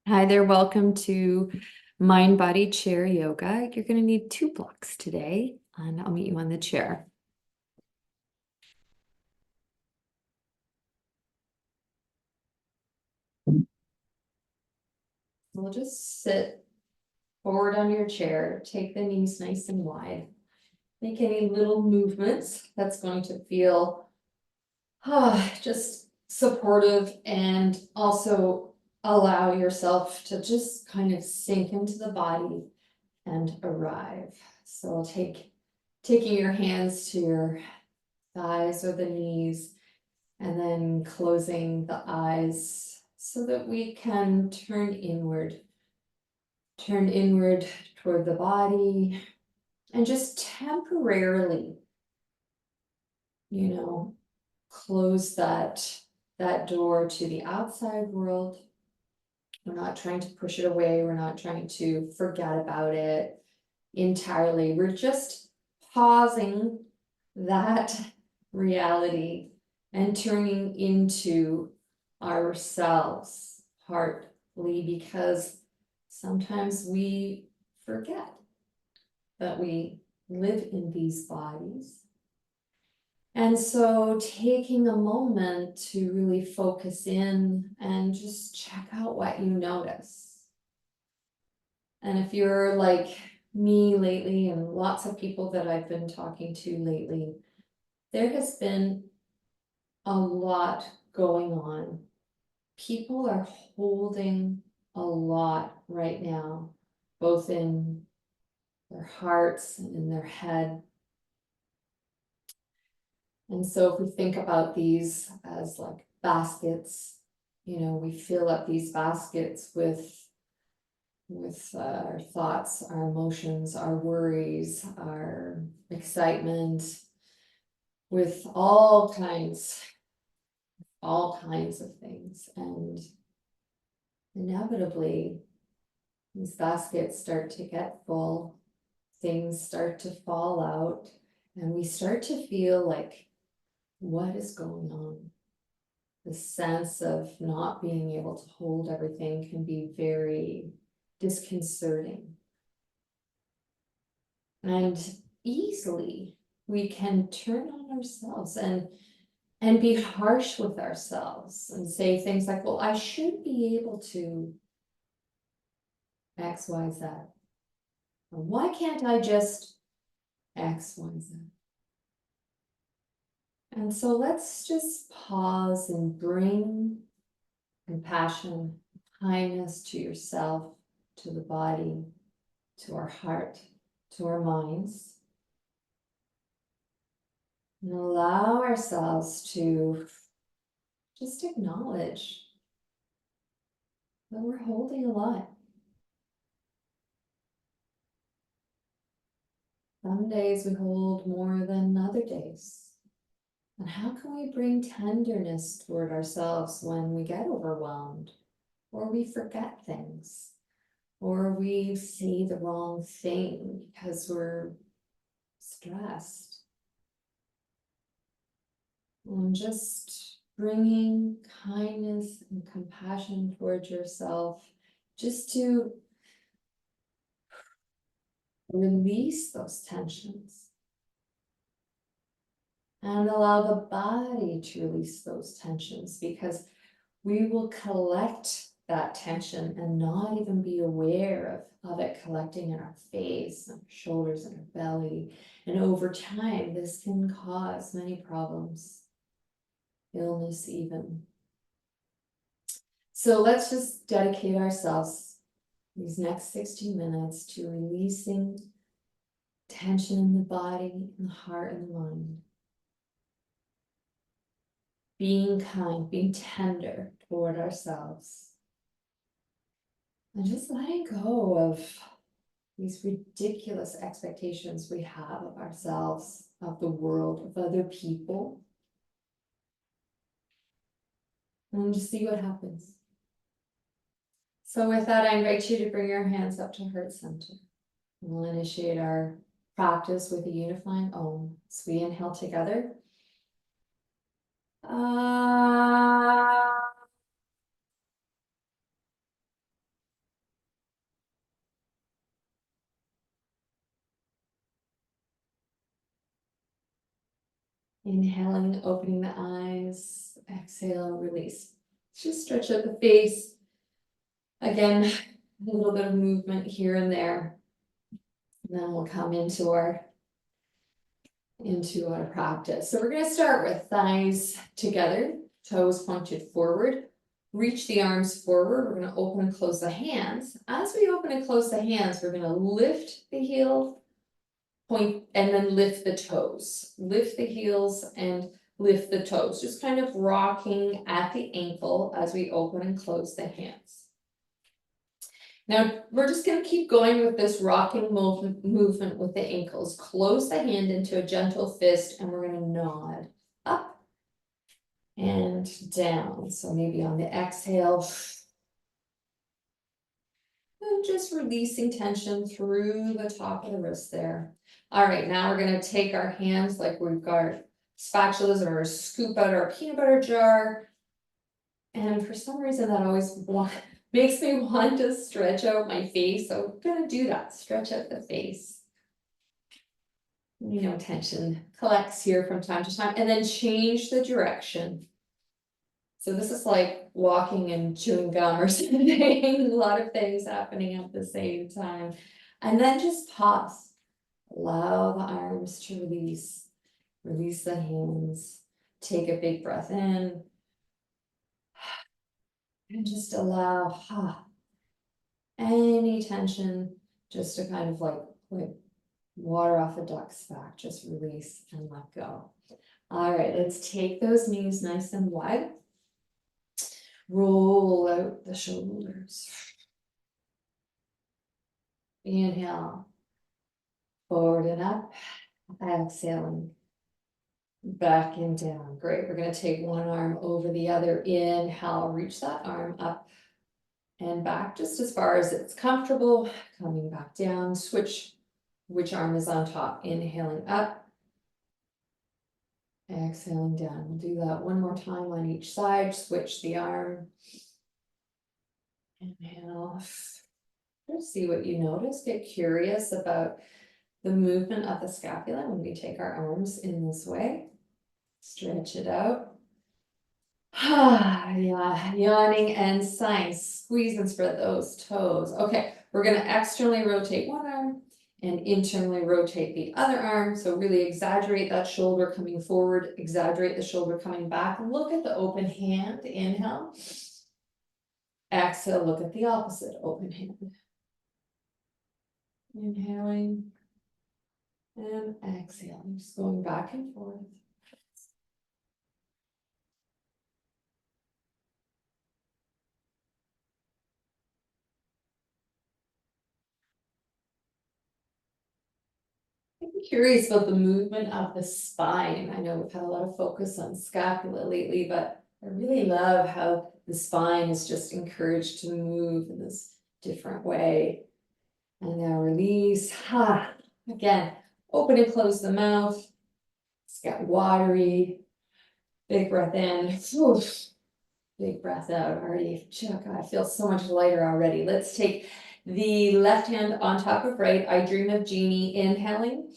Hi there, welcome to MindBody Chair Yoga. You're going to need 2 blocks today, and I'll meet you on the chair. We'll just sit forward on your chair, take the knees nice and wide. Make any little movements that's going to feel just supportive, and also allow yourself to just kind of sink into the body and arrive. So taking your hands to your thighs or the knees, and then closing the eyes so that we can turn inward toward the body, and just temporarily, close that door to the outside world. We're not trying to push it away. We're not trying to forget about it entirely. We're just pausing that reality and turning into ourselves partly, because sometimes we forget that we live in these bodies. And so taking a moment to really focus in and just check out what you notice. And if you're like me lately, and lots of people that I've been talking to lately, there has been a lot going on. People are holding a lot right now, both in their hearts and in their head. And so if we think about these as like baskets, we fill up these baskets with our thoughts, our emotions, our worries, our excitement, with all kinds of things. And inevitably, these baskets start to get full, things start to fall out, and we start to feel like, what is going on? The sense of not being able to hold everything can be very disconcerting. And easily we can turn on ourselves and be harsh with ourselves and say things like, well, I should be able to X, Y, Z. Or why can't I just X, Y, Z? And so let's just pause and bring compassion, kindness to yourself, to the body, to our heart, to our minds. And allow ourselves to just acknowledge that we're holding a lot. Some days we hold more than other days. And how can we bring tenderness toward ourselves when we get overwhelmed, or we forget things, or we say the wrong thing because we're stressed? And just bringing kindness and compassion towards yourself, just to release those tensions and allow the body to release those tensions, because we will collect that tension and not even be aware of it collecting in our face and our shoulders and our belly. And over time, this can cause many problems, illness even. So let's just dedicate ourselves these next 60 minutes to releasing tension in the body, in the heart, and the mind. Being kind, being tender toward ourselves. And just letting go of these ridiculous expectations we have of ourselves, of the world, of other people. And just see what happens. So with that, I invite you to bring your hands up to heart center. We'll initiate our practice with a unifying Om. So we inhale together. Inhaling, opening the eyes, exhale, release. Just stretch out the face. Again, a little bit of movement here and there. And then we'll come into our practice. So we're going to start with thighs together, toes pointed forward. Reach the arms forward. We're going to open and close the hands. As we open and close the hands, we're going to lift the heel, point, and then lift the toes. Lift the heels and lift the toes. Just kind of rocking at the ankle as we open and close the hands. Now, we're just going to keep going with this rocking movement with the ankles. Close the hand into a gentle fist, and we're going to nod up and down. So maybe on the exhale, and just releasing tension through the top of the wrist there. All right, now we're going to take our hands like we've got spatulas or scoop out our peanut butter jar. And for some reason that always makes me want to stretch out my face. So I'm going to do that, stretch out the face. You know, tension collects here from time to time, and then change the direction. So this is like walking and chewing gum or something, a lot of things happening at the same time. And then just pause. Allow the arms to release. Release the hands. Take a big breath in. And just allow any tension just to kind of like water off a duck's back. Just release and let go. All right, let's take those knees nice and wide. Roll out the shoulders. Inhale, forward and up. Exhaling, back and down. Great, we're going to take one arm over the other. Inhale, reach that arm up and back just as far as it's comfortable. Coming back down, switch which arm is on top. Inhaling up, exhaling down. We'll do that one more time on each side. Switch the arm. Inhale. Just see what you notice. Get curious about the movement of the scapula when we take our arms in this way. Stretch it out. Yeah, yawning and sighing. Squeeze and spread those toes. Okay, we're going to externally rotate one arm and internally rotate the other arm. So really exaggerate that shoulder coming forward, exaggerate the shoulder coming back. Look at the open hand. Inhale. Exhale, look at the opposite, open hand. Inhaling and exhaling, just going back and forth. I'm curious about the movement of the spine. I know we've had a lot of focus on scapula lately, but I really love how the spine is just encouraged to move in this different way. And now release. Again, open and close the mouth. It's got watery. Big breath in. Oof. Big breath out. Already, I feel so much lighter already. Let's take the left hand on top of right. I dream of Jeannie. Inhaling.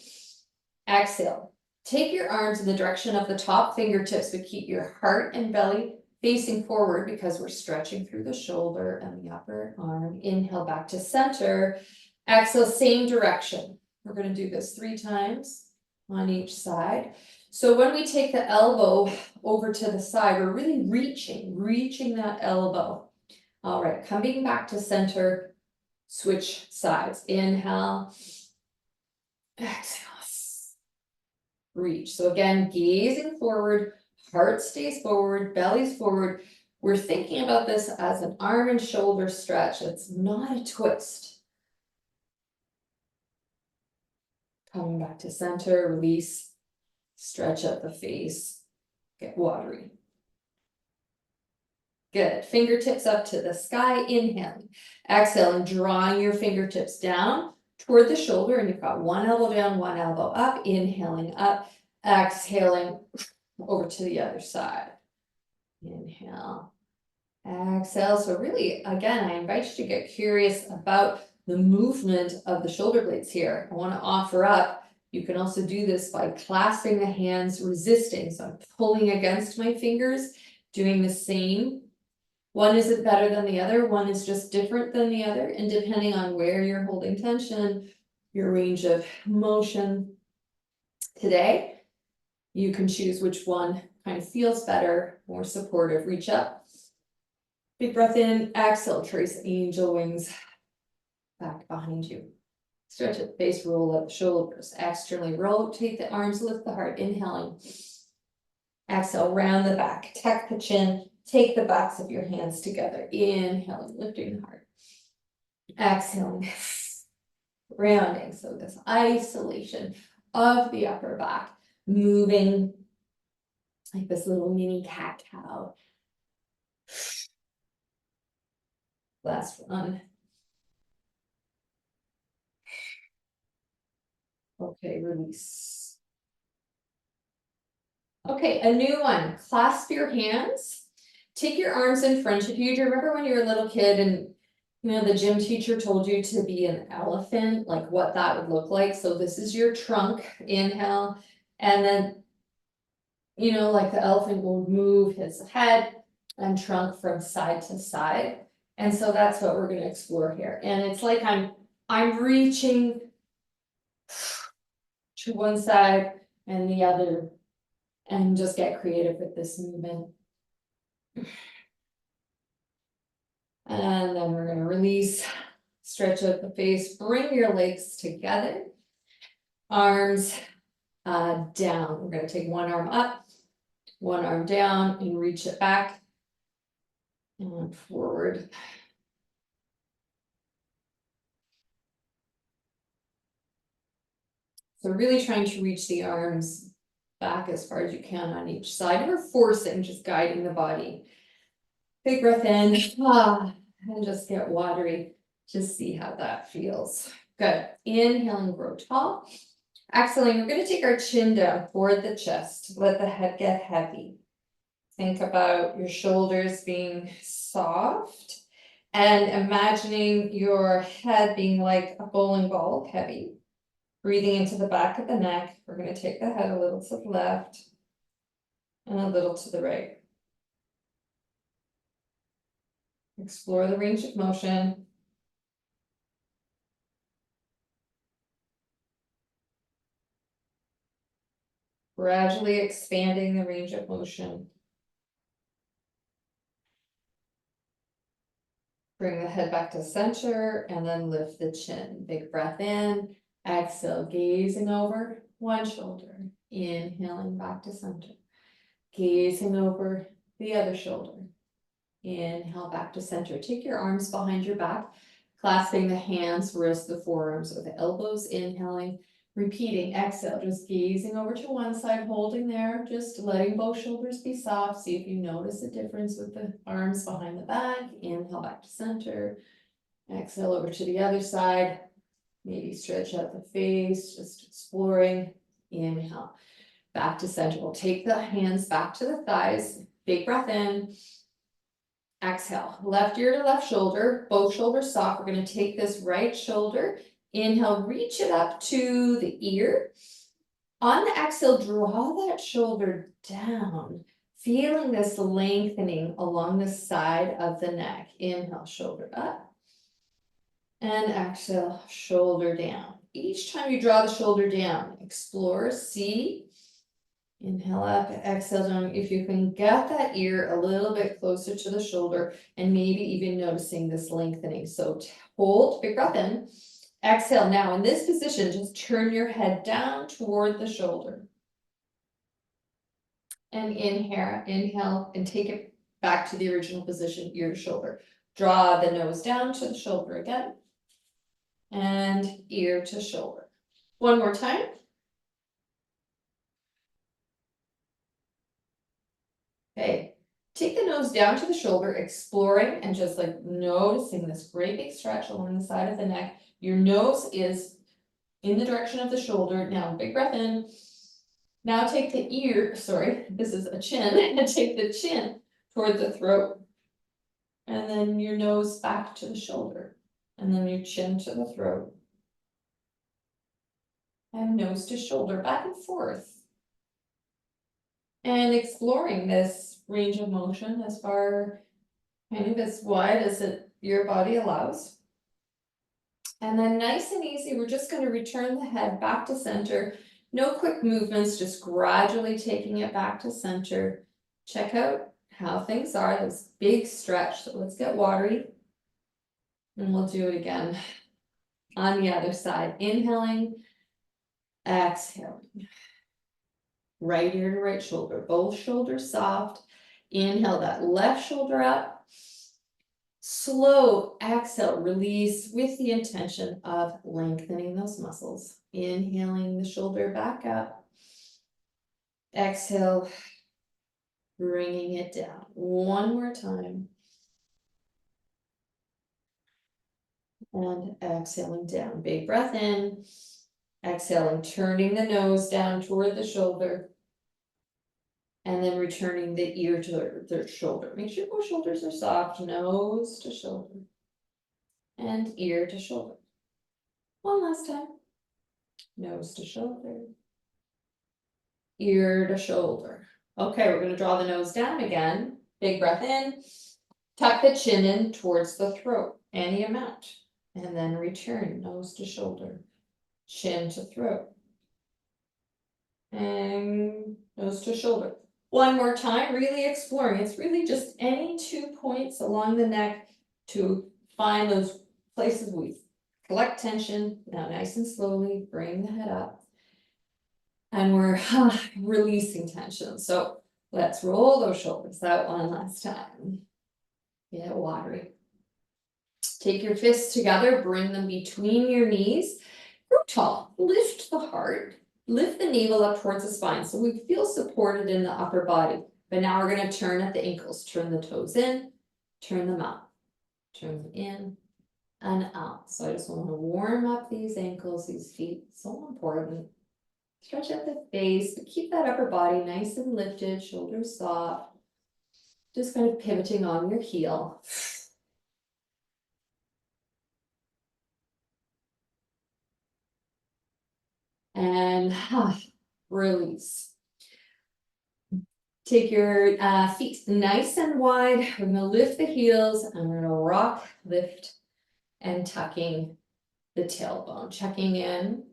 Exhale. Take your arms in the direction of the top fingertips, but keep your heart and belly facing forward because we're stretching through the shoulder and the upper arm. Inhale back to center. Exhale, same direction. We're going to do this 3 times on each side. So when we take the elbow over to the side, we're really reaching that elbow. All right, coming back to center, switch sides. Inhale, exhale, reach. So again, gazing forward, heart stays forward, belly's forward. We're thinking about this as an arm and shoulder stretch. It's not a twist. Coming back to center, release, stretch out the face, get watery. Good, fingertips up to the sky, inhaling. Exhaling, drawing your fingertips down toward the shoulder, and you've got one elbow down, one elbow up, inhaling up, exhaling over to the other side. Inhale, exhale. So really, again, I invite you to get curious about the movement of the shoulder blades here. I want to offer up You can also do this by clasping the hands, resisting, so I'm pulling against my fingers, doing the same. One isn't better than the other, one is just different than the other, and depending on where you're holding tension, your range of motion today, you can choose which one kind of feels better, more supportive. Reach up, big breath in, exhale, trace angel wings back behind you. Stretch at the face, roll up the shoulders, externally rotate the arms, lift the heart, inhaling. Exhale, round the back, tuck the chin, take the backs of your hands together, inhaling, lifting the heart. Exhaling, rounding, so this isolation of the upper back, moving like this little mini cat-cow. Last one. Okay, release. Okay, a new one. Clasp your hands. Take your arms in front of you. Do you remember when you were a little kid and the gym teacher told you to be an elephant, like what that would look like? So this is your trunk, inhale, and then, like the elephant will move his head and trunk from side to side. And so that's what we're going to explore here. And it's like I'm reaching to one side and the other, and just get creative with this movement. And then we're going to release, stretch out the face, bring your legs together, arms down. We're going to take one arm up, one arm down, and reach it back and forward. So really trying to reach the arms back as far as you can on each side. Never forcing, just guiding the body. Big breath in, and just get watery. Just see how that feels. Good. Inhaling, grow tall. Exhaling, we're going to take our chin down toward the chest. Let the head get heavy. Think about your shoulders being soft and imagining your head being like a bowling ball, heavy. Breathing into the back of the neck. We're going to take the head a little to the left and a little to the right. Explore the range of motion. Gradually expanding the range of motion. Bring the head back to center and then lift the chin. Big breath in. Exhale, gazing over one shoulder. Inhaling back to center. Gazing over the other shoulder. Inhale back to center. Take your arms behind your back, clasping the hands, wrists, the forearms, or the elbows. Inhaling, repeating. Exhale, just gazing over to one side, holding there, just letting both shoulders be soft. See if you notice a difference with the arms behind the back. Inhale back to center. Exhale over to the other side. Maybe stretch out the face, just exploring. Inhale back to center. We'll take the hands back to the thighs. Big breath in. Exhale, left ear to left shoulder, both shoulders soft. We're going to take this right shoulder. Inhale, reach it up to the ear. On the exhale, draw that shoulder down, feeling this lengthening along the side of the neck. Inhale, shoulder up. And exhale, shoulder down. Each time you draw the shoulder down, explore, see. Inhale up, exhale down. If you can get that ear a little bit closer to the shoulder and maybe even noticing this lengthening. So hold, big breath in. Exhale. Now in this position, just turn your head down toward the shoulder. And inhale and take it back to the original position, ear to shoulder. Draw the nose down to the shoulder again. And ear to shoulder. One more time. Okay, take the nose down to the shoulder, exploring and just like noticing this great big stretch along the side of the neck. Your nose is in the direction of the shoulder. Now, big breath in. Now take the ear, sorry, this is a chin, and take the chin toward the throat. And then your nose back to the shoulder. And then your chin to the throat. and nose to shoulder, back and forth. And exploring this range of motion as far, kind of as wide as your body allows. And then nice and easy, we're just going to return the head back to center. No quick movements, just gradually taking it back to center. Check out how things are, this big stretch. So let's get watery. And we'll do it again on the other side. Inhaling, exhaling. Right ear to right shoulder, both shoulders soft. Inhale that left shoulder up. Slow exhale, release with the intention of lengthening those muscles. Inhaling the shoulder back up. Exhale, bringing it down. One more time. And exhaling down. Big breath in. Exhaling, turning the nose down toward the shoulder. And then returning the ear to the shoulder. Make sure both shoulders are soft, nose to shoulder. And ear to shoulder. One last time. Nose to shoulder. Ear to shoulder. Okay, we're going to draw the nose down again. Big breath in. Tuck the chin in towards the throat, any amount. And then return, nose to shoulder. Chin to throat. And nose to shoulder. One more time, really exploring. It's really just any 2 points along the neck to find those places we collect tension. Now nice and slowly bring the head up. And we're releasing tension. So let's roll those shoulders out one last time. Get watery. Take your fists together, bring them between your knees. Grow tall, lift the heart. Lift the navel up towards the spine so we feel supported in the upper body. But now we're going to turn at the ankles. Turn the toes in, turn them out. Turn them in and out. So I just want to warm up these ankles, these feet. So important. Stretch out the face, but keep that upper body nice and lifted, shoulders soft. Just kind of pivoting on your heel. And release. Take your feet nice and wide. We're going to lift the heels and we're going to rock, lift, and tucking the tailbone. Checking in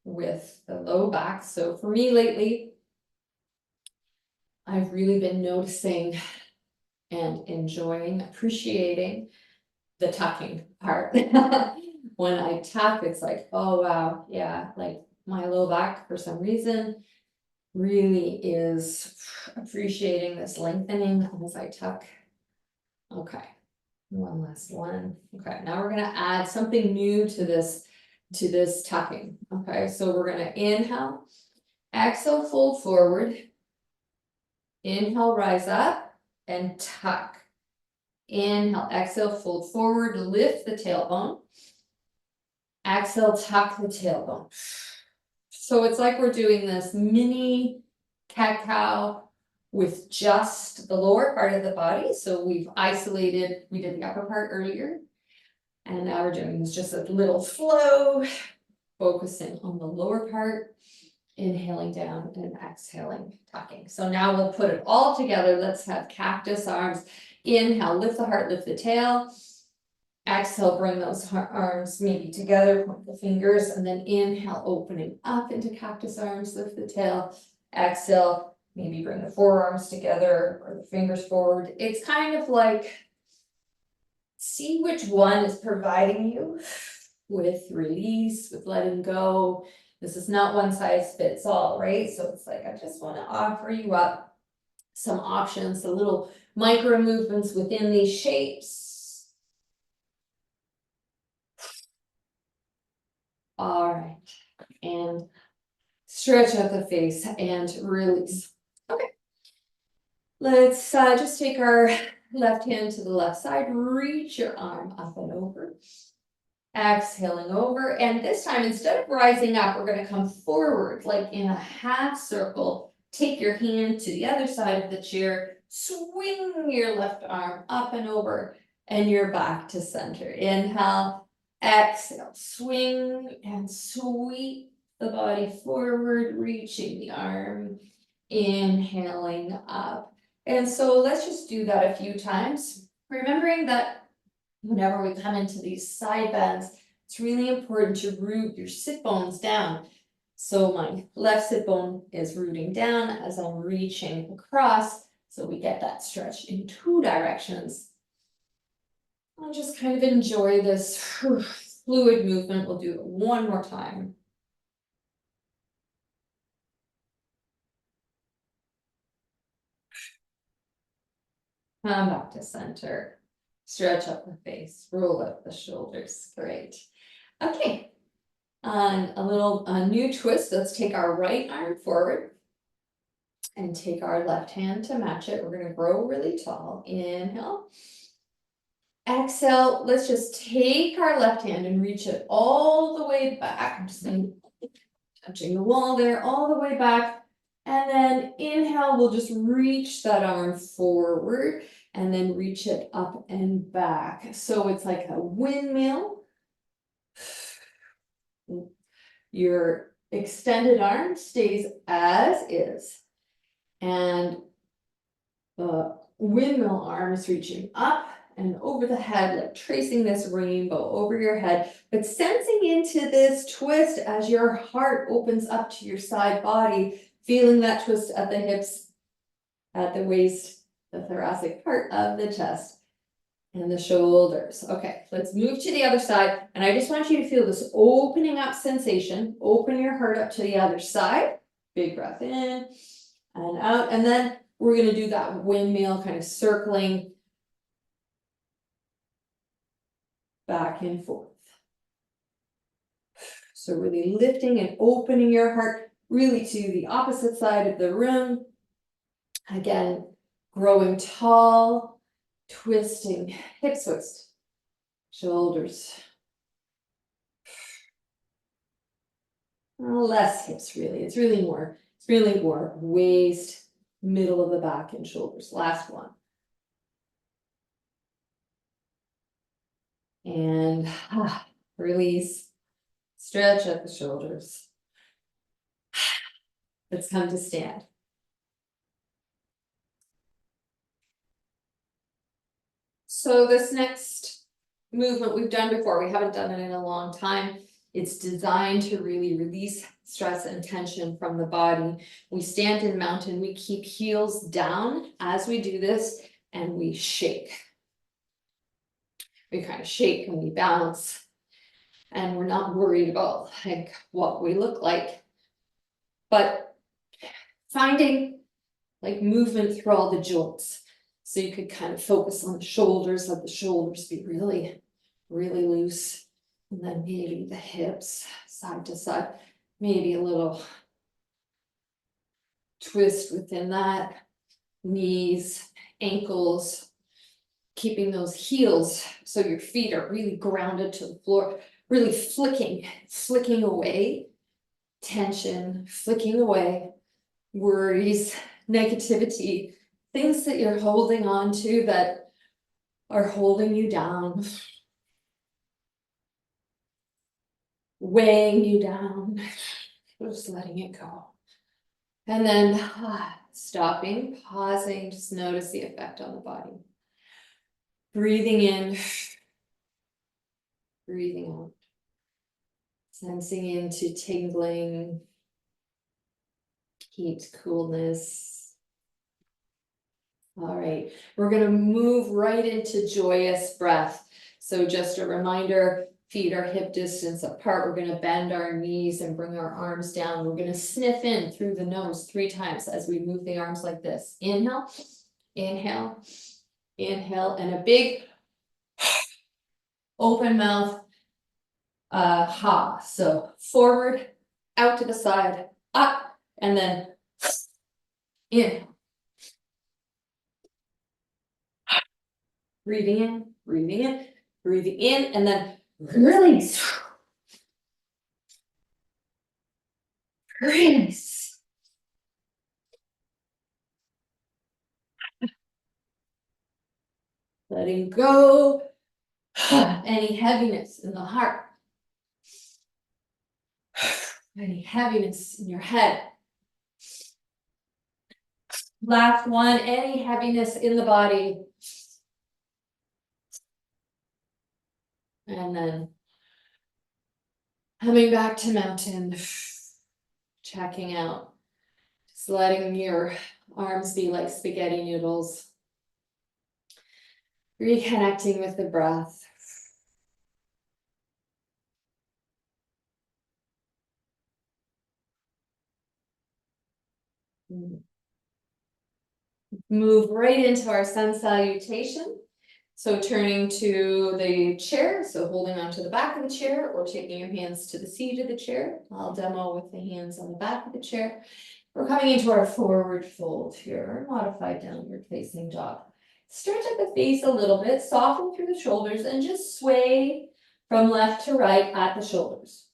with the low back. So for me lately, I've really been noticing and enjoying, appreciating the tucking part. When I tuck, it's like, oh wow, yeah, like my low back for some reason really is appreciating this lengthening as I tuck. Okay, one last one. Okay, now we're gonna add something new to this tucking. Okay, so we're gonna inhale, exhale, fold forward, inhale, rise up and tuck. Inhale, exhale, fold forward, lift the tailbone. Exhale, tuck the tailbone. So it's like we're doing this mini cat-cow with just the lower part of the body. So we've isolated, we did the upper part earlier. And now we're doing this just a little flow, focusing on the lower part, inhaling down and exhaling, tucking. So now we'll put it all together. Let's have cactus arms. Inhale, lift the heart, lift the tail. Exhale, bring those arms maybe together, point the fingers, and then inhale, opening up into cactus arms, lift the tail. Exhale, maybe bring the forearms together or the fingers forward. It's kind of like, see which one is providing you with release, with letting go. This is not one size fits all, right? So it's like, I just want to offer you up some options, the little micro movements within these shapes. All right, and stretch out the face and release. Okay, let's just take our left hand to the left side, reach your arm up and over. Exhaling over, and this time instead of rising up, we're going to come forward like in a half circle. Take your hand to the other side of the chair, swing your left arm up and over, and you're back to center. Inhale. Exhale, swing and sweep the body forward, reaching the arm, inhaling up. And so let's just do that a few times, remembering that whenever we come into these side bends, it's really important to root your sit bones down. So my left sit bone is rooting down as I'm reaching across, so we get that stretch in two directions. I'll just kind of enjoy this fluid movement. We'll do it one more time. Come back to center. Stretch up the face, roll up the shoulders. Great. Okay. And a new twist. Let's take our right arm forward and take our left hand to match it. We're going to grow really tall. Inhale. Exhale. Let's just take our left hand and reach it all the way back. I'm just touching the wall there, all the way back. And then inhale, we'll just reach that arm forward and then reach it up and back. So it's like a windmill. Your extended arm stays as is. And the windmill arm is reaching up and over the head, like tracing this rainbow over your head, but sensing into this twist as your heart opens up to your side body, feeling that twist at the hips, at the waist, the thoracic part of the chest, and the shoulders. Okay, let's move to the other side. And I just want you to feel this opening up sensation. Open your heart up to the other side. Big breath in and out. And then we're going to do that windmill kind of circling back and forth. So really lifting and opening your heart really to the opposite side of the room. Again, growing tall, twisting, hip twist, shoulders. Less hips really, it's really more waist, middle of the back and shoulders. Last one. And release, stretch up the shoulders. Let's come to stand. So this next movement we've done before, we haven't done it in a long time. It's designed to really release stress and tension from the body. We stand in mountain, we keep heels down as we do this, and we shake. We kind of shake and we bounce, and we're not worried about like what we look like, but finding like movement through all the joints. So you could kind of focus on the shoulders, let the shoulders be really, really loose. And then maybe the hips side to side, maybe a little twist within that, knees, ankles, keeping those heels so your feet are really grounded to the floor, really flicking away tension, flicking away worries, negativity, things that you're holding on to that are holding you down, weighing you down, just letting it go. And then stopping, pausing, just notice the effect on the body. Breathing in, breathing out. Sensing into tingling, heat, coolness. All right, we're going to move right into joyous breath. So just a reminder, feet are hip distance apart. We're going to bend our knees and bring our arms down. We're going to sniff in through the nose 3 times as we move the arms like this. Inhale, inhale, inhale, and a big open mouth ha. So forward, out to the side, up, and then in. Breathing in, breathing in, breathing in, and then release. Release. Letting go any heaviness in the heart. Any heaviness in your head. Last one, any heaviness in the body. And then coming back to mountain, checking out, just letting your arms be like spaghetti noodles. Reconnecting with the breath. Move right into our sun salutation. So turning to the chair, so holding onto the back of the chair or taking your hands to the seat of the chair. I'll demo with the hands on the back of the chair. We're coming into our forward fold here, modified downward facing dog. Stretch at the face a little bit, soften through the shoulders, and just sway from left to right at the shoulders.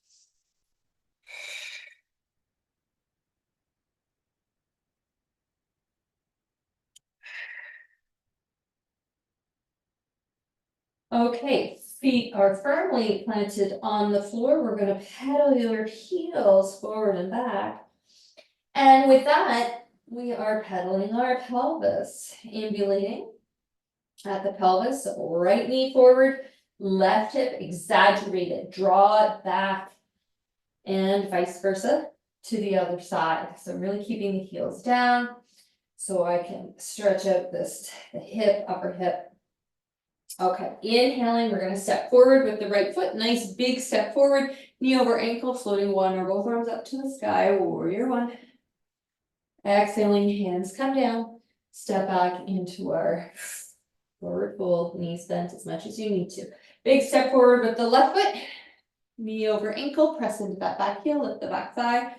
Okay, feet are firmly planted on the floor. We're going to pedal your heels forward and back. And with that, we are pedaling our pelvis, ambulating at the pelvis, right knee forward, left hip exaggerated, draw it back, and vice versa to the other side. So really keeping the heels down so I can stretch out the hip, upper hip. Okay, inhaling, we're going to step forward with the right foot, nice big step forward, knee over ankle, floating one or both arms up to the sky, warrior one. Exhaling, hands come down, step back into our forward fold, knees bent as much as you need to. Big step forward with the left foot, knee over ankle, press into that back heel, lift the back thigh,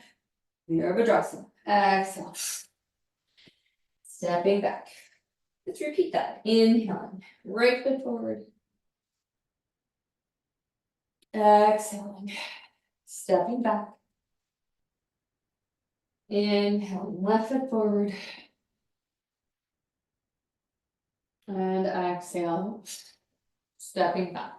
Virabhadrasana. Exhale. Stepping back. Let's repeat that. Inhaling, right foot forward. Exhaling, stepping back. Inhaling, left foot forward. And exhale, stepping back.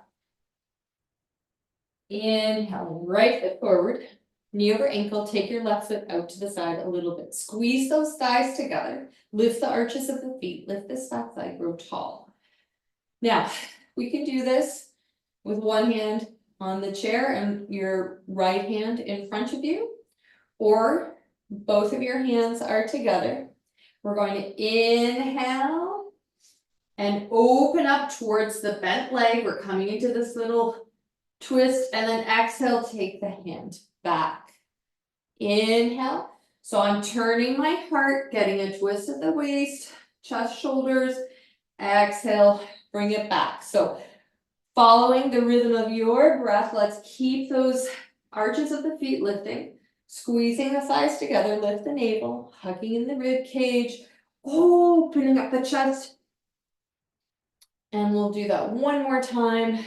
Inhaling, right foot forward. Knee over ankle, take your left foot out to the side a little bit. Squeeze those thighs together. Lift the arches of the feet. Lift this back thigh, grow tall. Now, we can do this with one hand on the chair and your right hand in front of you, or both of your hands are together. We're going to inhale and open up towards the bent leg. We're coming into this little twist, and then exhale, take the hand back. Inhale. So I'm turning my heart, getting a twist at the waist, chest, shoulders. Exhale, bring it back. So following the rhythm of your breath, let's keep those arches of the feet lifting, squeezing the thighs together, lift the navel, hugging in the rib cage, opening up the chest. And we'll do that one more time.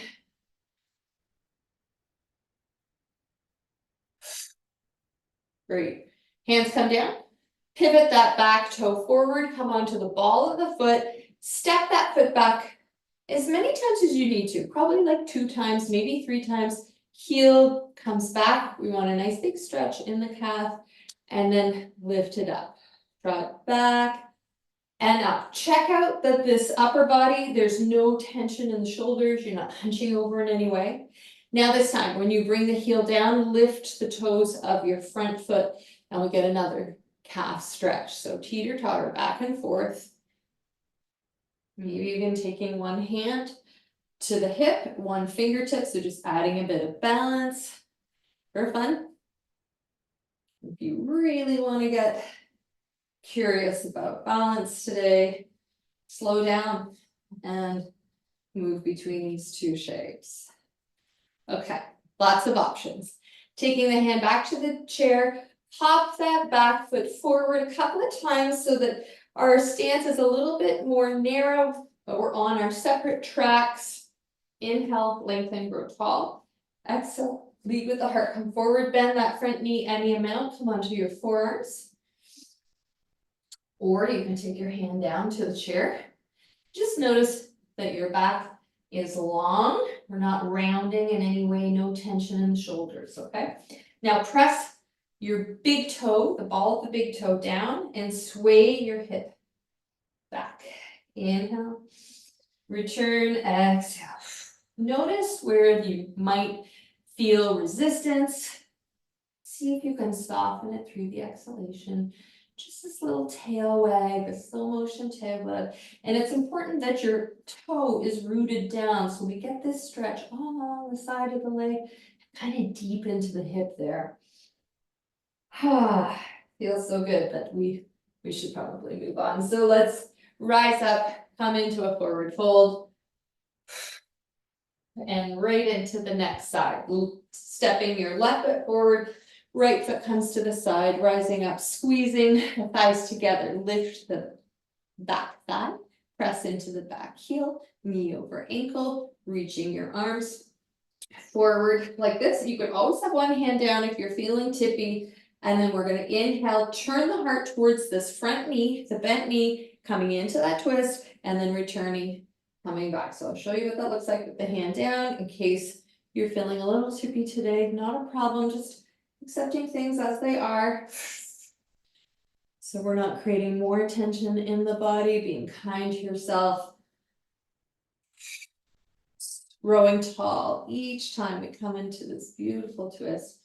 Great. Hands come down. Pivot that back toe forward. Come onto the ball of the foot. Step that foot back as many times as you need to. Probably like 2 times, maybe 3 times. Heel comes back. We want a nice big stretch in the calf. And then lift it up. Draw it back and up. Check out that this upper body, there's no tension in the shoulders. You're not hunching over in any way. Now this time, when you bring the heel down, lift the toes of your front foot, and we get another calf stretch. So teeter-totter back and forth. Maybe even taking one hand to the hip, one fingertip, so just adding a bit of balance for fun. If you really want to get curious about balance today, slow down and move between these 2 shapes. Okay, lots of options. Taking the hand back to the chair, pop that back foot forward a couple of times so that our stance is a little bit more narrow, but we're on our separate tracks. Inhale, lengthen, grow tall. Exhale, lead with the heart, come forward, bend that front knee any amount, come onto your forearms. Or you can take your hand down to the chair. Just notice that your back is long. We're not rounding in any way, no tension in the shoulders, okay? Now press your big toe, the ball of the big toe down, and sway your hip back. Inhale, return, exhale. Notice where you might feel resistance. See if you can soften it through the exhalation. Just this little tail wag, a slow motion tail wag. And it's important that your toe is rooted down so we get this stretch all along the side of the leg, kind of deep into the hip there. Feels so good, but we should probably move on. So let's rise up, come into a forward fold, and right into the next side. Stepping your left foot forward, right foot comes to the side, rising up, squeezing the thighs together, lift the back thigh, press into the back heel, knee over ankle, reaching your arms forward like this. You could always have one hand down if you're feeling tippy. And then we're going to inhale, turn the heart towards this front knee, the bent knee, coming into that twist, and then returning, coming back. So I'll show you what that looks like with the hand down in case you're feeling a little tippy today. Not a problem, just accepting things as they are. So we're not creating more tension in the body, being kind to yourself. Growing tall each time we come into this beautiful twist.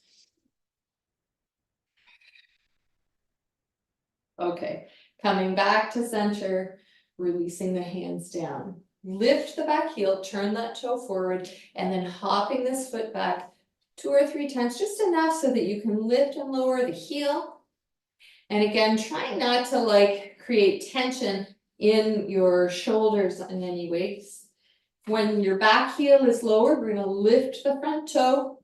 Okay, coming back to center, releasing the hands down. Lift the back heel, turn that toe forward, and then hopping this foot back 2 or 3 times, just enough so that you can lift and lower the heel. And again, try not to like create tension in your shoulders in any way. When your back heel is lowered, we're going to lift the front toe,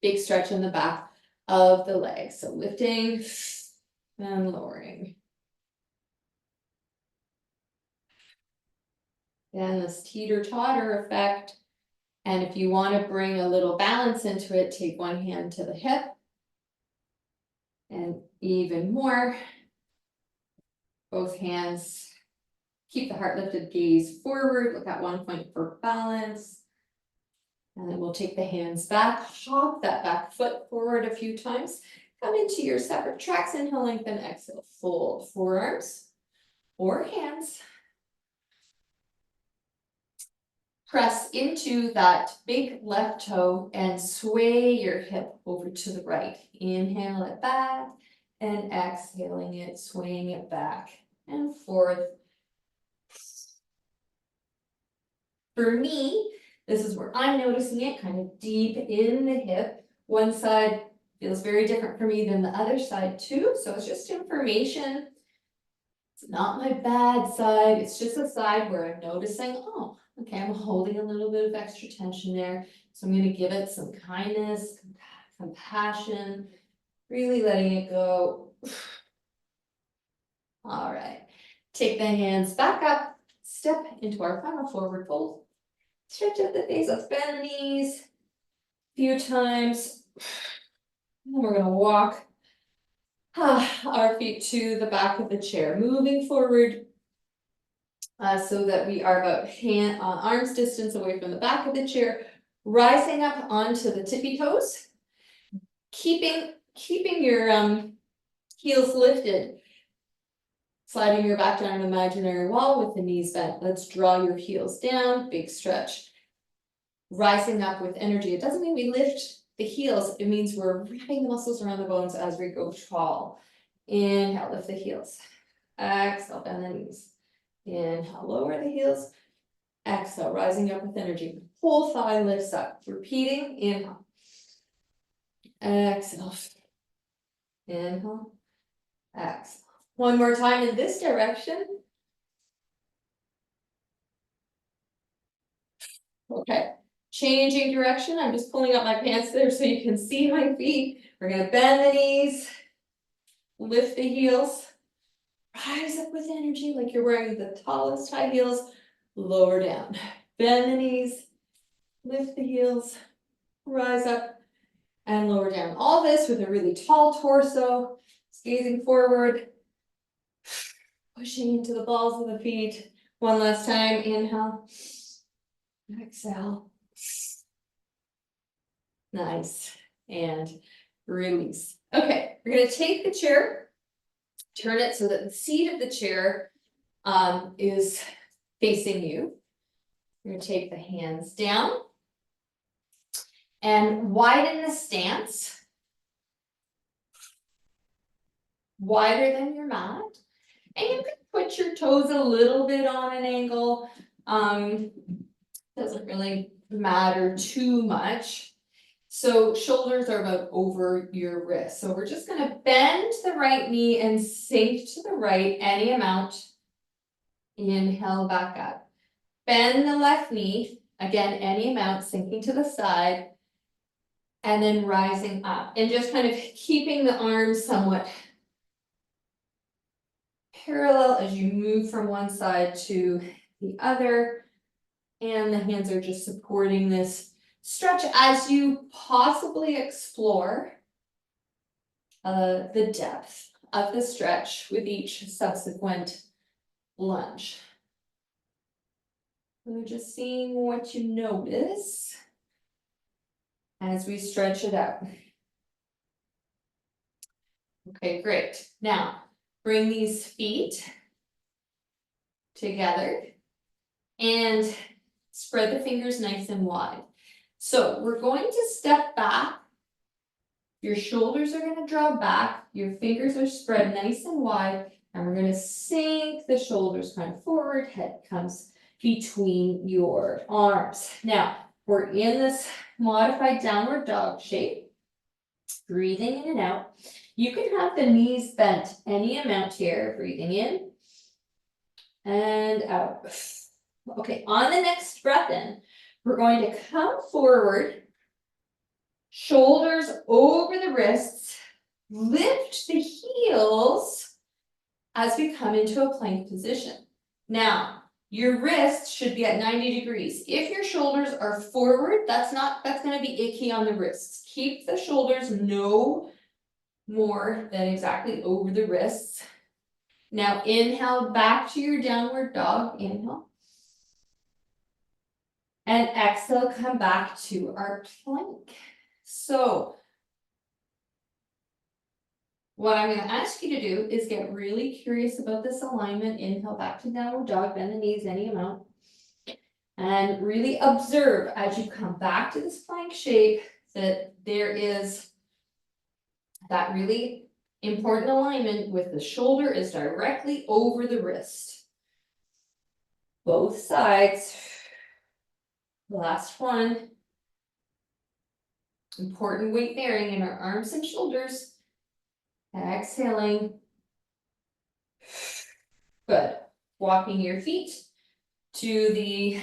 big stretch in the back of the leg. So lifting and lowering. And this teeter-totter effect. And if you want to bring a little balance into it, take one hand to the hip. And even more. Both hands. Keep the heart lifted, gaze forward. Look at one point for balance. And then we'll take the hands back, hop that back foot forward a few times. Come into your separate tracks. Inhale, lengthen, exhale. Fold forearms or hands. Press into that big left toe and sway your hip over to the right. Inhale it back and exhaling it, swaying it back and forth. For me, this is where I'm noticing it kind of deep in the hip. One side feels very different for me than the other side too. So it's just information. It's not my bad side. It's just a side where I'm noticing, oh, okay, I'm holding a little bit of extra tension there. So I'm going to give it some kindness, compassion, really letting it go. All right. Take the hands back up, step into our final forward fold. Stretch out the face, let's bend the knees a few times. And we're going to walk our feet to the back of the chair, moving forward so that we are about arm's distance away from the back of the chair, rising up onto the tippy toes, keeping your heels lifted, sliding your back down an imaginary wall with the knees bent. Let's draw your heels down, big stretch. Rising up with energy. It doesn't mean we lift the heels, it means we're wrapping the muscles around the bones as we go tall. Inhale, lift the heels. Exhale, bend the knees. Inhale, lower the heels. Exhale, rising up with energy. Whole thigh lifts up. Repeating, inhale. Exhale. Inhale. Exhale. One more time in this direction. Okay. Changing direction. I'm just pulling up my pants there so you can see my feet. We're going to bend the knees. Lift the heels. Rise up with energy like you're wearing the tallest high heels. Lower down. Bend the knees. Lift the heels. Rise up and lower down. All this with a really tall torso. Gazing forward. Pushing into the balls of the feet. One last time. Inhale. Exhale. Nice. And release. Okay, we're gonna take the chair, turn it so that the seat of the chair is facing you. You're gonna take the hands down and widen the stance. Wider than your mat. And you can put your toes a little bit on an angle. Doesn't really matter too much. So shoulders are about over your wrist. So we're just gonna bend the right knee and sink to the right any amount. Inhale back up. Bend the left knee, again, any amount, sinking to the side. And then rising up. And just kind of keeping the arms somewhat parallel as you move from one side to the other. And the hands are just supporting this stretch as you possibly explore the depth of the stretch with each subsequent lunge. We're just seeing what you notice as we stretch it out. Okay, great. Now, bring these feet together and spread the fingers nice and wide. So we're going to step back. Your shoulders are going to draw back. Your fingers are spread nice and wide. And we're going to sink the shoulders kind of forward. Head comes between your arms. Now, we're in this modified downward dog shape. Breathing in and out. You can have the knees bent any amount here. Breathing in and out. Okay, on the next breath in, we're going to come forward, shoulders over the wrists, lift the heels as we come into a plank position. Now, your wrists should be at 90 degrees. If your shoulders are forward, that's going to be icky on the wrists. Keep the shoulders no more than exactly over the wrists. Now, inhale back to your downward dog. Inhale. And exhale, come back to our plank. So what I'm going to ask you to do is get really curious about this alignment. Inhale back to downward dog, bend the knees any amount. And really observe as you come back to this plank shape that there is that really important alignment with the shoulder is directly over the wrist. Both sides. Last one. Important weight bearing in our arms and shoulders. Exhaling. Good. Walking your feet to the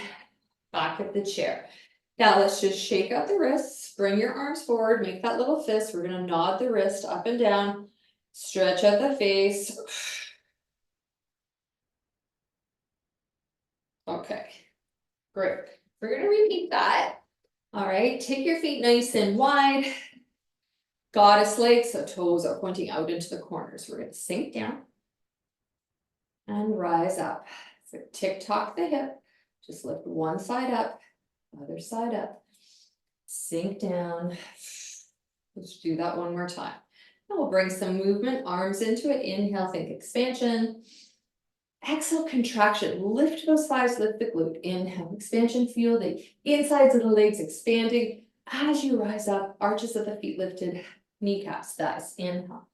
back of the chair. Now let's just shake out the wrists. Bring your arms forward. Make that little fist. We're going to nod the wrist up and down. Stretch out the face. Okay. Great. We're going to repeat that. All right, take your feet nice and wide. Goddess legs, so toes are pointing out into the corners. We're going to sink down and rise up. So tick-tock the hip. Just lift one side up, other side up. Sink down. Let's do that one more time. And we'll bring some movement, arms into it. Inhale, think expansion. Exhale, contraction. Lift those thighs, lift the glute. Inhale, expansion. Feel the insides of the legs expanding. As you rise up, arches of the feet lifted, kneecaps, thighs. Inhale.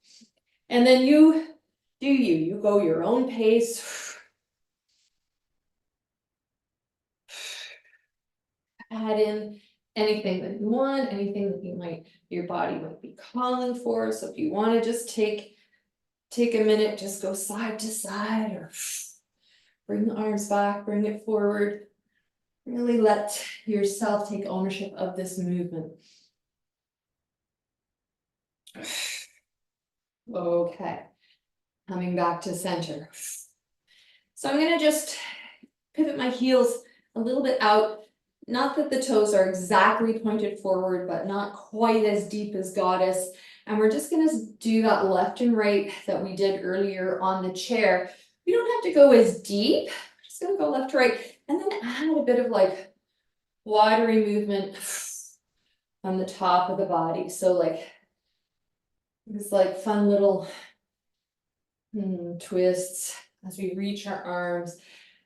And then you do you go your own pace. Add in anything that you want, anything that your body might be calling for. So if you want to just take a minute, just go side to side or bring the arms back, bring it forward. Really let yourself take ownership of this movement. Okay, coming back to center. So I'm going to just pivot my heels a little bit out. Not that the toes are exactly pointed forward, but not quite as deep as goddess. And we're just going to do that left and right that we did earlier on the chair. We don't have to go as deep. We're just going to go left to right and then add a bit of like watery movement on the top of the body. So like These like fun little twists as we reach our arms,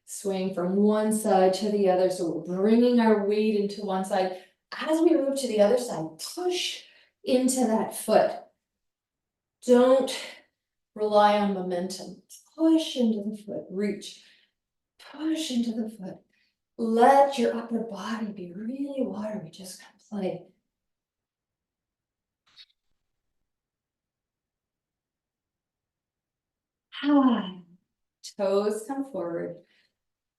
swing from one side to the other. So we're bringing our weight into one side. As we move to the other side, push into that foot. Don't rely on momentum. Push into the foot, reach, push into the foot. Let your upper body be really watery, just kind of play. Toes come forward,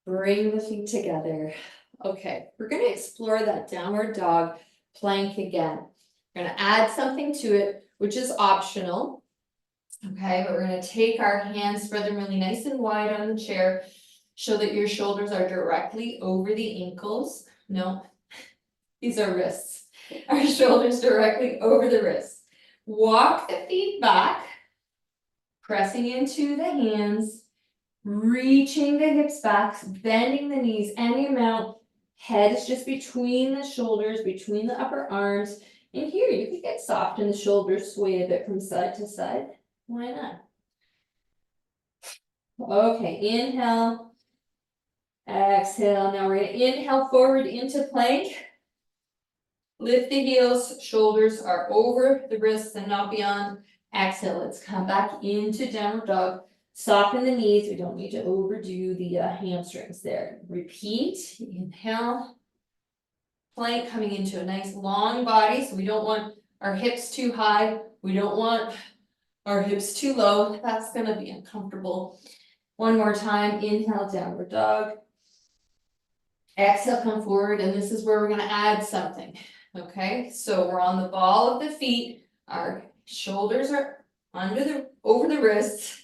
bring the feet together. Okay, we're gonna explore that downward dog plank again. We're gonna add something to it, which is optional. Okay, but we're gonna take our hands, spread them really nice and wide on the chair. Show that your shoulders are directly over the ankles. No, these are wrists. Our shoulders directly over the wrists. Walk the feet back, pressing into the hands, reaching the hips back, bending the knees any amount. Head is just between the shoulders, between the upper arms. And here you can get soft in the shoulders, sway a bit from side to side. Why not? Okay, inhale. Exhale. Now we're going to inhale forward into plank. Lift the heels, shoulders are over the wrists and not beyond. Exhale, let's come back into downward dog. Soften the knees, we don't need to overdo the hamstrings there. Repeat, inhale. Plank coming into a nice long body, so we don't want our hips too high. We don't want our hips too low. That's gonna be uncomfortable. One more time, inhale, downward dog. Exhale, come forward, and this is where we're gonna add something. Okay, so we're on the ball of the feet. Our shoulders are over the wrists.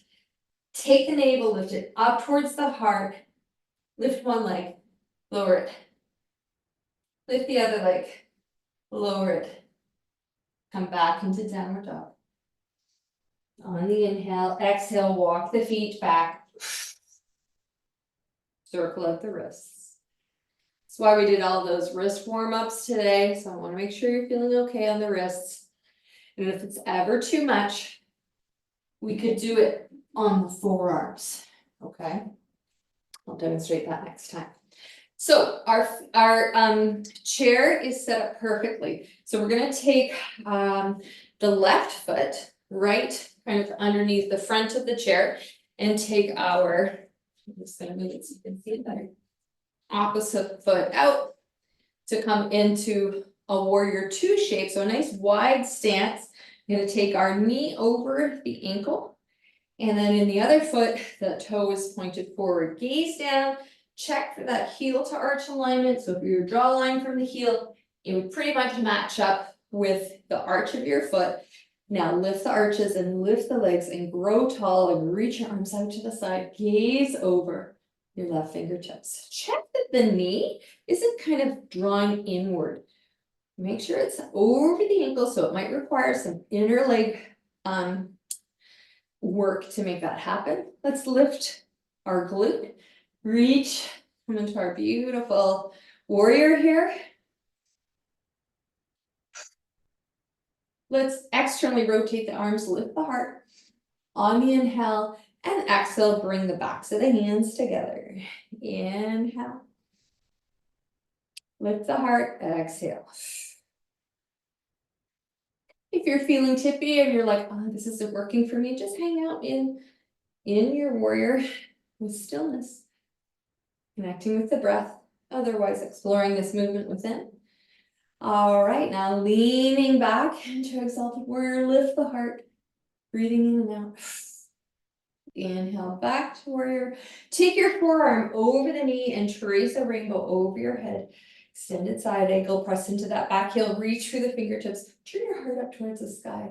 Take the navel, lift it up towards the heart. Lift one leg, lower it. Lift the other leg, lower it. Come back into downward dog. On the inhale, exhale, walk the feet back. Circle out the wrists. That's why we did all those wrist warm-ups today. So I want to make sure you're feeling okay on the wrists. And if it's ever too much, we could do it on the forearms. Okay. I'll demonstrate that next time. So our chair is set up perfectly. So we're going to take the left foot right kind of underneath the front of the chair and take our, I'm just going to move it so you can see it better, opposite foot out to come into a warrior two shape. So a nice wide stance. I'm going to take our knee over the ankle. And then in the other foot, the toe is pointed forward. Gaze down, check for that heel to arch alignment. So if your jawline from the heel, it would pretty much match up with the arch of your foot. Now lift the arches and lift the legs and grow tall and reach your arms out to the side. Gaze over your left fingertips. Check that the knee isn't kind of drawing inward. Make sure it's over the ankle, so it might require some inner leg work to make that happen. Let's lift our glute, reach, come into our beautiful warrior here. Let's externally rotate the arms, lift the heart. On the inhale and exhale, bring the backs of the hands together. Inhale. Lift the heart, exhale. If you're feeling tippy and you're like, oh, this isn't working for me, just hang out in your warrior with stillness. Connecting with the breath, otherwise exploring this movement within. All right, now leaning back into exalted warrior, lift the heart, breathing in and out. Inhale, back to warrior. Take your forearm over the knee and trace a rainbow over your head. Extended side ankle, press into that back heel, reach for the fingertips, turn your heart up towards the sky.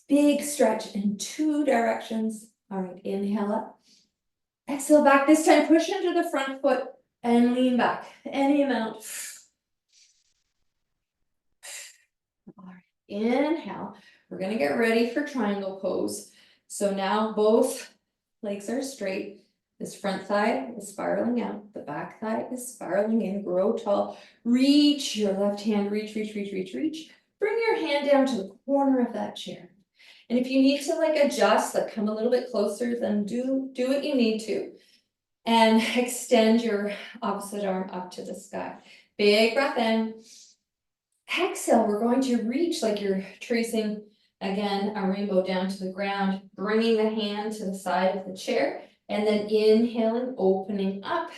Big stretch in two directions. All right, inhale up. Exhale back, this time push into the front foot and lean back, any amount. All right, inhale. We're gonna get ready for triangle pose. So now both legs are straight. This front thigh is spiraling out. The back thigh is spiraling in. Grow tall. Reach your left hand. Reach, reach, reach, reach, reach. bring your hand down to the corner of that chair. And if you need to like adjust, like come a little bit closer, then do what you need to. And extend your opposite arm up to the sky. Big breath in. Exhale, we're going to reach like you're tracing, again, a rainbow down to the ground, bringing the hand to the side of the chair, and then inhaling, opening up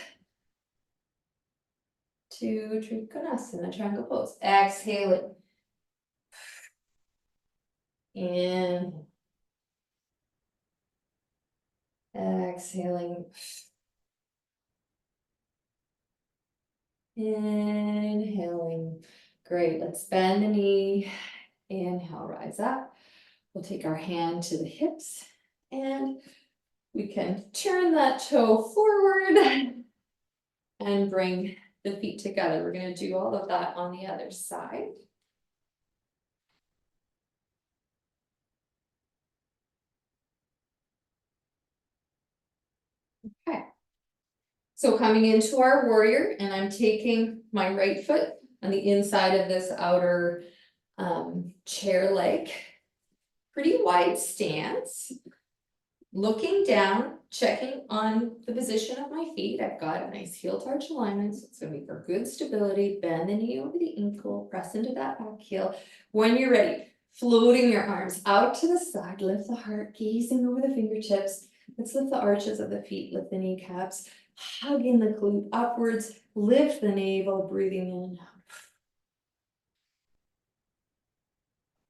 to Trikonasana, triangle pose. Exhaling. In. Exhaling. Inhaling. Great, let's bend the knee. Inhale, rise up. We'll take our hand to the hips and we can turn that toe forward and bring the feet together. We're going to do all of that on the other side. Okay. So coming into our warrior, and I'm taking my right foot on the inside of this outer chair leg. Pretty wide stance. Looking down, checking on the position of my feet. I've got a nice heel to arch alignment, so it's going to be for good stability. Bend the knee over the ankle, press into that back heel. When you're ready, floating your arms out to the side, lift the heart, gazing over the fingertips. Let's lift the arches of the feet, lift the kneecaps, hugging the glute upwards, lift the navel, breathing in and out.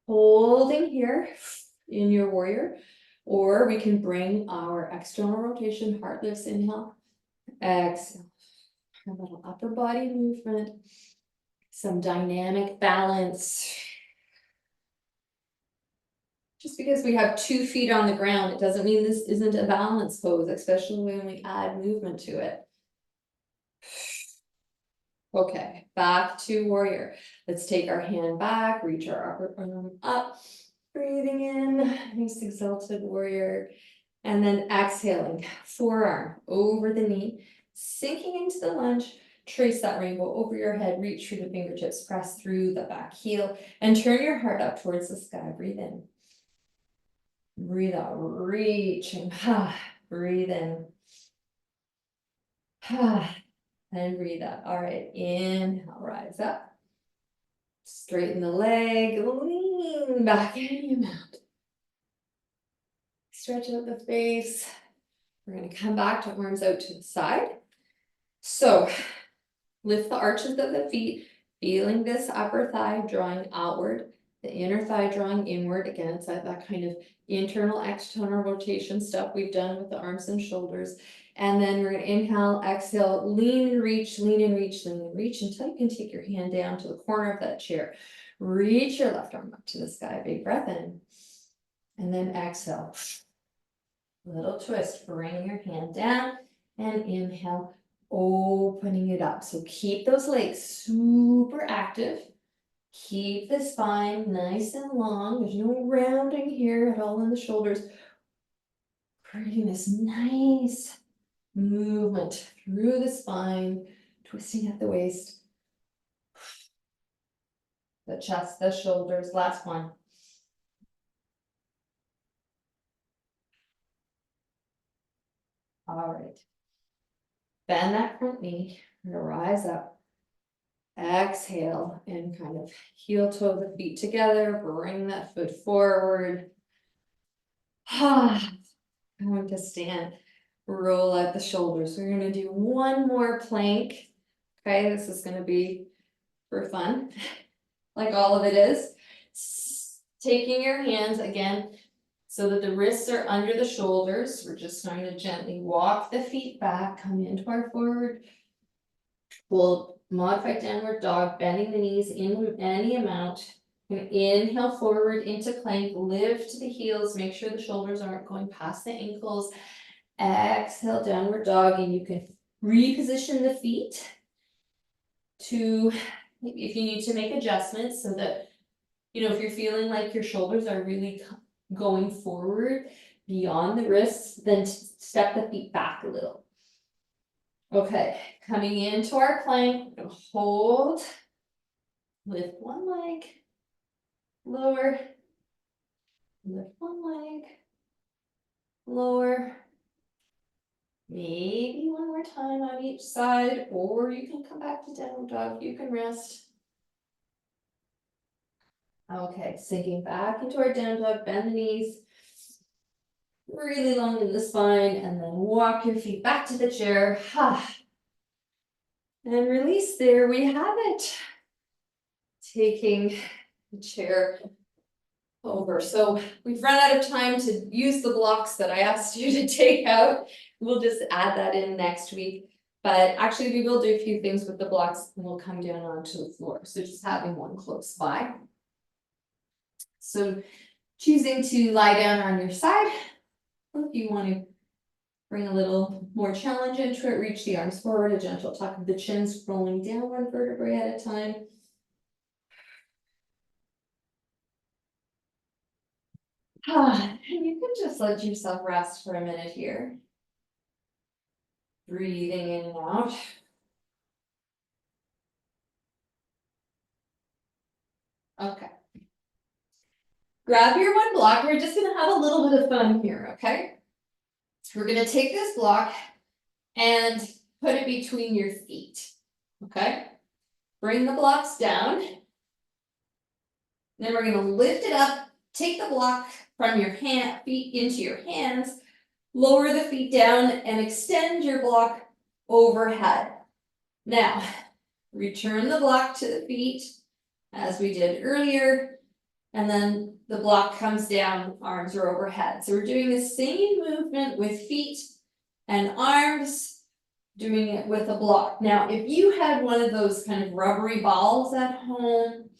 Holding here in your warrior, or we can bring our external rotation, heart lifts, inhale, exhale. A little upper body movement, some dynamic balance. Just because we have 2 feet on the ground, it doesn't mean this isn't a balance pose, especially when we add movement to it. Okay, back to warrior. Let's take our hand back, reach our upper arm up, breathing in, nice exalted warrior. And then exhaling, forearm over the knee, sinking into the lunge, trace that rainbow over your head, reach through the fingertips, press through the back heel, and turn your heart up towards the sky. Breathe in. Breathe out, reaching, breathe in. And breathe out. All right, inhale, rise up. Straighten the leg, lean back any amount. Stretch out the face. We're going to come back to arms out to the side. So lift the arches of the feet, feeling this upper thigh drawing outward, the inner thigh drawing inward. Again, it's that kind of internal, external rotation stuff we've done with the arms and shoulders. And then we're going to inhale, exhale, lean and reach, lean and reach, lean and reach until you can take your hand down to the corner of that chair. Reach your left arm up to the sky. Big breath in. And then exhale. Little twist, bring your hand down and inhale, opening it up. So keep those legs super active. Keep the spine nice and long. There's no rounding here at all in the shoulders. Creating this nice movement through the spine, twisting at the waist, the chest, the shoulders. Last one. All right. Bend that front knee. We're gonna rise up. Exhale and kind of heel toe the feet together. Bring that foot forward. Going to stand. Roll out the shoulders. We're going to do one more plank. Okay, this is going to be for fun, like all of it is. Taking your hands again so that the wrists are under the shoulders. We're just going to gently walk the feet back, come into our forward. We'll modify downward dog, bending the knees in any amount. Inhale forward into plank, lift the heels, make sure the shoulders aren't going past the ankles. Exhale, downward dog, and you can reposition the feet to, if you need to make adjustments so that, you know, if you're feeling like your shoulders are really going forward beyond the wrists, then step the feet back a little. Okay, coming into our plank, hold, lift one leg, lower. Lift one leg, lower. Maybe one more time on each side, or you can come back to downward dog, you can rest. Okay, sinking back into our down dog, bend the knees. Really long in the spine, and then walk your feet back to the chair. And release. There we have it. Taking the chair over. So we've run out of time to use the blocks that I asked you to take out. We'll just add that in next week. But actually we will do a few things with the blocks and we'll come down onto the floor. So just having one close by. So choosing to lie down on your side. If you want to bring a little more challenge into it, reach the arms forward, a gentle tuck of the chin, scrolling down one vertebrae at a time. And you can just let yourself rest for a minute here. Breathing in and out. Okay. Grab your one block. We're just gonna have a little bit of fun here, okay? We're gonna take this block and put it between your feet, okay? Bring the blocks down. Then we're gonna lift it up, take the block from your feet into your hands, lower the feet down and extend your block overhead. Now, return the block to the feet as we did earlier, and then the block comes down, arms are overhead. So we're doing the same movement with feet and arms, doing it with a block. Now, if you had one of those kind of rubbery balls at home,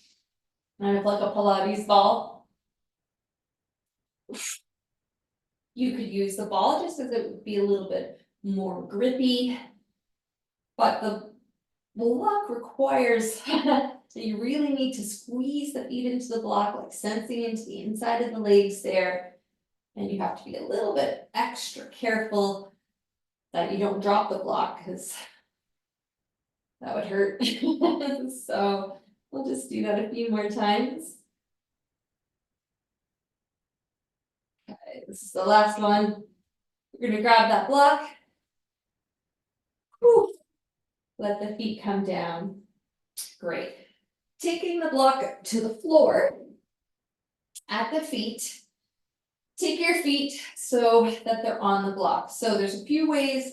kind of like a Pilates ball, you could use the ball just because it would be a little bit more grippy, but the block requires that you really need to squeeze the feet into the block, like sensing into the inside of the legs there. And you have to be a little bit extra careful that you don't drop the block because that would hurt. So we'll just do that a few more times. Okay, this is the last one. We're gonna grab that block. Whew. Let the feet come down. Great. Taking the block to the floor at the feet. Take your feet so that they're on the block. So there's a few ways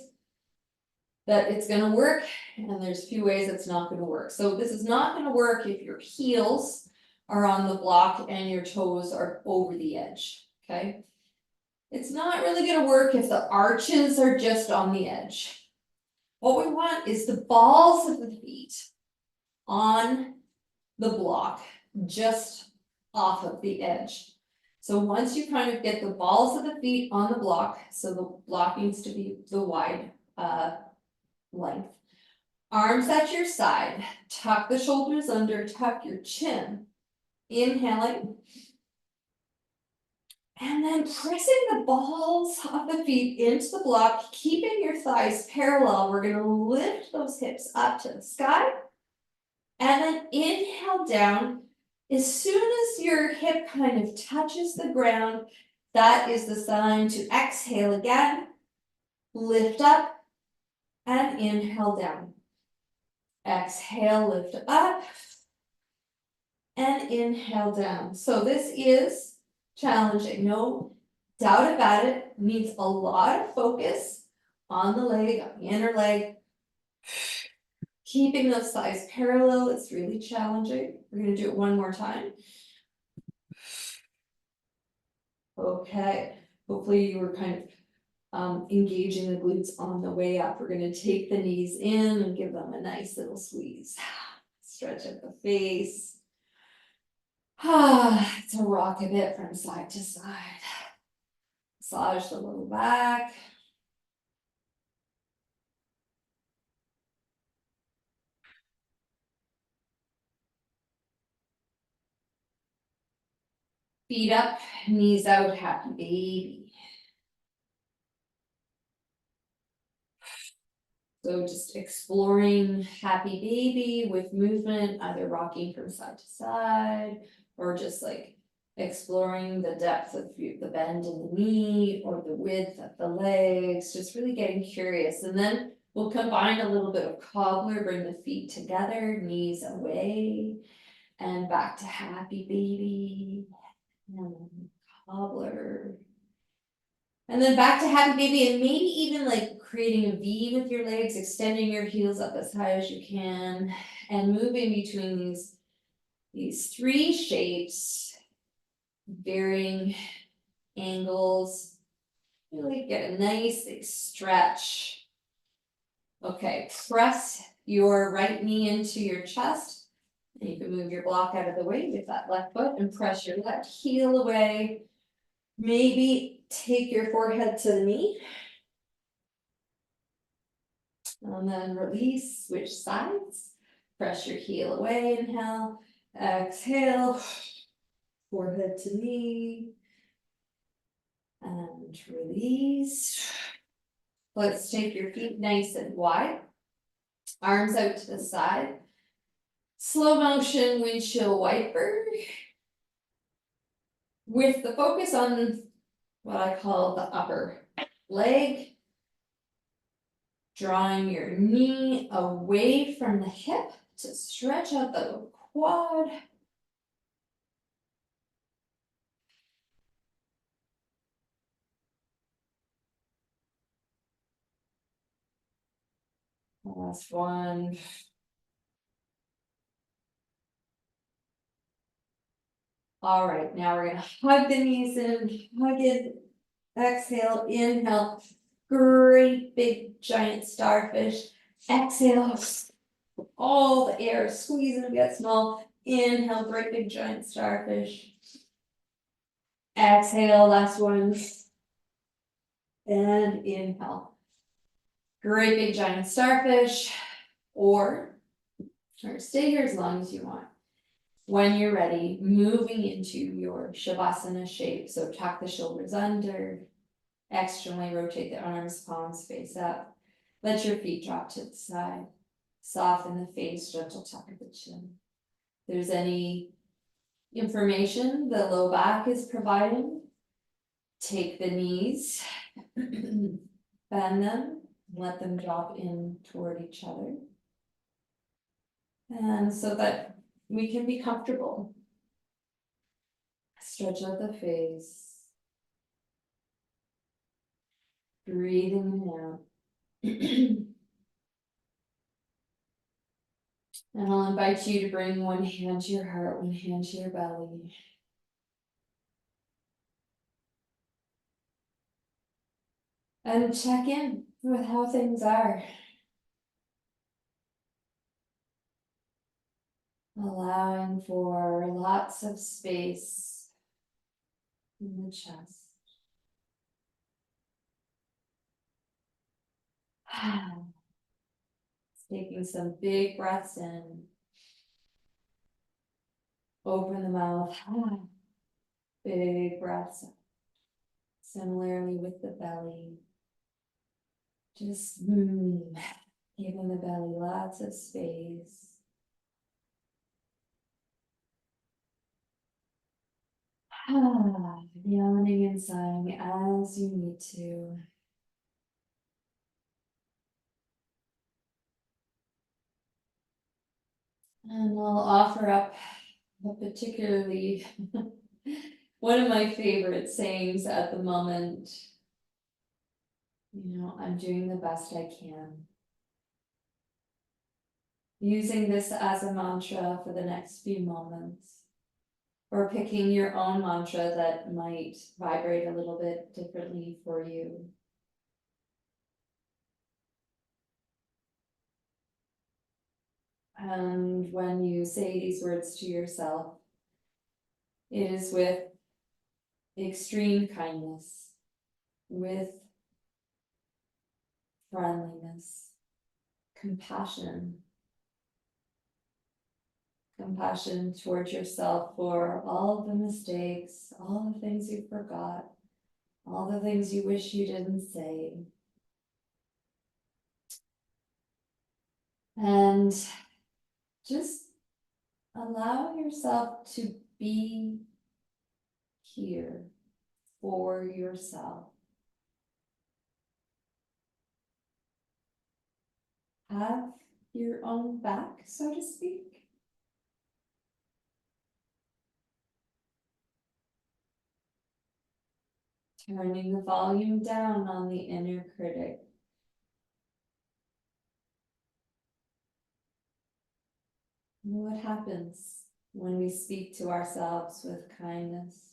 that it's gonna work, and there's a few ways it's not gonna work. So this is not gonna work if your heels are on the block and your toes are over the edge, okay? It's not really gonna work if the arches are just on the edge. What we want is the balls of the feet on the block, just off of the edge. So once you kind of get the balls of the feet on the block, so the block needs to be the wide length. Arms at your side, tuck the shoulders under, tuck your chin. Inhaling. And then pressing the balls of the feet into the block, keeping your thighs parallel. We're gonna lift those hips up to the sky. And then inhale down. As soon as your hip kind of touches the ground, that is the sign to exhale again. Lift up and inhale down. Exhale, lift up and inhale down. So this is challenging, no doubt about it. Needs a lot of focus on the leg, on the inner leg. Keeping those thighs parallel, it's really challenging. We're gonna do it one more time. Okay, hopefully you were kind of engaging the glutes on the way up. We're gonna take the knees in and give them a nice little squeeze. Stretch up the face. To rock a bit from side to side. Massage the low back. Feet up, knees out, happy baby. So just exploring happy baby with movement, either rocking from side to side or just like exploring the depth of the bend in the knee or the width of the legs, just really getting curious. And then we'll combine a little bit of cobbler, bring the feet together, knees away, and back to happy baby, and cobbler. And then back to happy baby, and maybe even like creating a V with your legs, extending your heels up as high as you can, and moving between these three shapes, varying angles. Really get a nice big stretch. Okay, press your right knee into your chest. And you can move your block out of the way with that left foot and press your left heel away. Maybe take your forehead to the knee. And then release, switch sides. Press your heel away, inhale. Exhale. Forehead to knee. And release. Let's take your feet nice and wide. Arms out to the side. Slow motion windshield wiper. With the focus on what I call the upper leg. Drawing your knee away from the hip to stretch out the quad. Last one. All right, now we're gonna hug the knees in, hug it. Exhale, inhale, great big giant starfish. Exhale, all the air, squeeze and get small. Inhale, great big giant starfish. Exhale, last one. And inhale. Great big giant starfish. Or stay here as long as you want. When you're ready, moving into your Shavasana shape. So tuck the shoulders under. Externally rotate the arms, palms face up. Let your feet drop to the side. Soften the face, gentle tuck of the chin. If there's any information the low back is providing, take the knees, bend them, let them drop in toward each other. And so that we can be comfortable. Stretch out the face. Breathing in and out. And I'll invite you to bring one hand to your heart, one hand to your belly. And check in with how things are. Allowing for lots of space in the chest. Taking some big breaths in. Open the mouth. Big breaths. Similarly with the belly. Just giving the belly lots of space. Yawning and sighing as you need to. And I'll offer up a particularly one of my favorite sayings at the moment. I'm doing the best I can. Using this as a mantra for the next few moments. Or picking your own mantra that might vibrate a little bit differently for you. And when you say these words to yourself, it is with extreme kindness, with friendliness, compassion towards yourself for all of the mistakes, all the things you forgot, all the things you wish you didn't say. And just allow yourself to be here for yourself. Have your own back, so to speak. Turning the volume down on the inner critic. What happens when we speak to ourselves with kindness?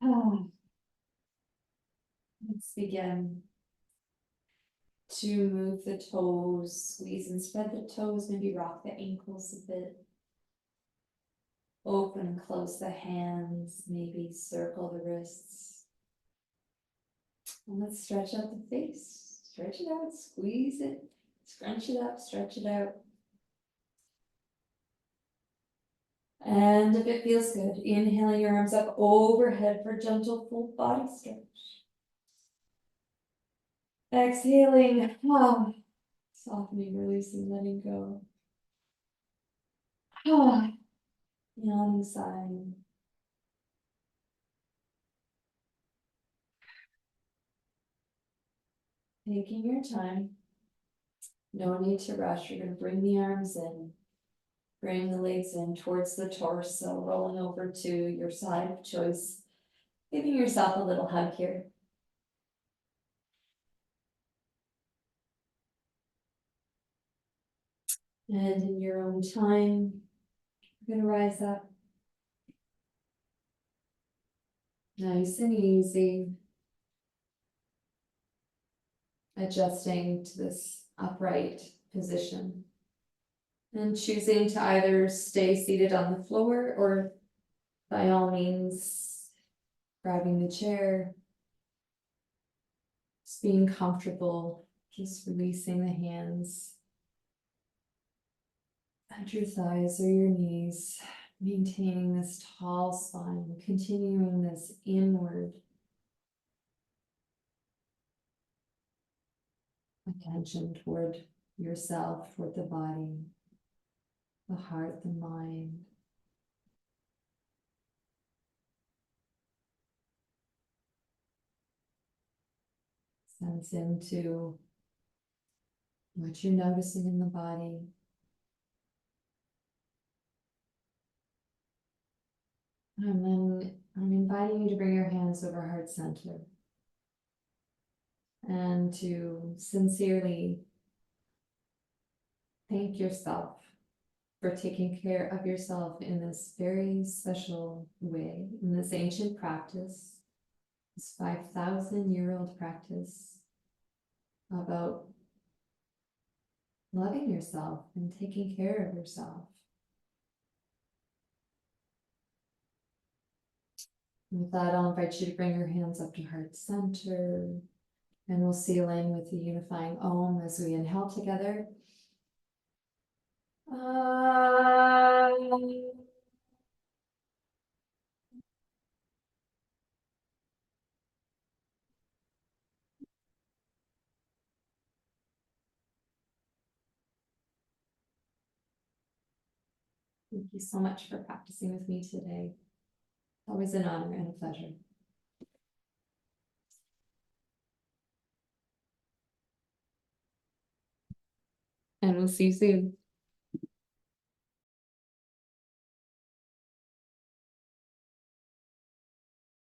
Ah, let's begin to move the toes, squeeze and spread the toes, maybe rock the ankles a bit. Open and close the hands, maybe circle the wrists. And let's stretch out the face. Stretch it out, squeeze it, scrunch it up, stretch it out. And if it feels good, inhaling your arms up overhead for gentle full body stretch. Exhaling, softening, releasing, letting go. Yawning, sighing. Taking your time. No need to rush. You're going to bring the arms in. Bring the legs in towards the torso, rolling over to your side of choice. Giving yourself a little hug here. And in your own time, you're going to rise up. Nice and easy. Adjusting to this upright position. And choosing to either stay seated on the floor or by all means, grabbing the chair. Just being comfortable, just releasing the hands at your thighs or your knees, maintaining this tall spine, continuing this inward attention toward yourself, toward the body, the heart, the mind. Sense into what you're noticing in the body. And then I'm inviting you to bring your hands over heart center and to sincerely thank yourself for taking care of yourself in this very special way, in this ancient practice, this 5,000-year-old practice about loving yourself and taking care of yourself. With that, I'll invite you to bring your hands up to heart center, and we'll seal in with the unifying Om as we inhale together. Thank you so much for practicing with me today. Always an honor and a pleasure. And we'll see you soon.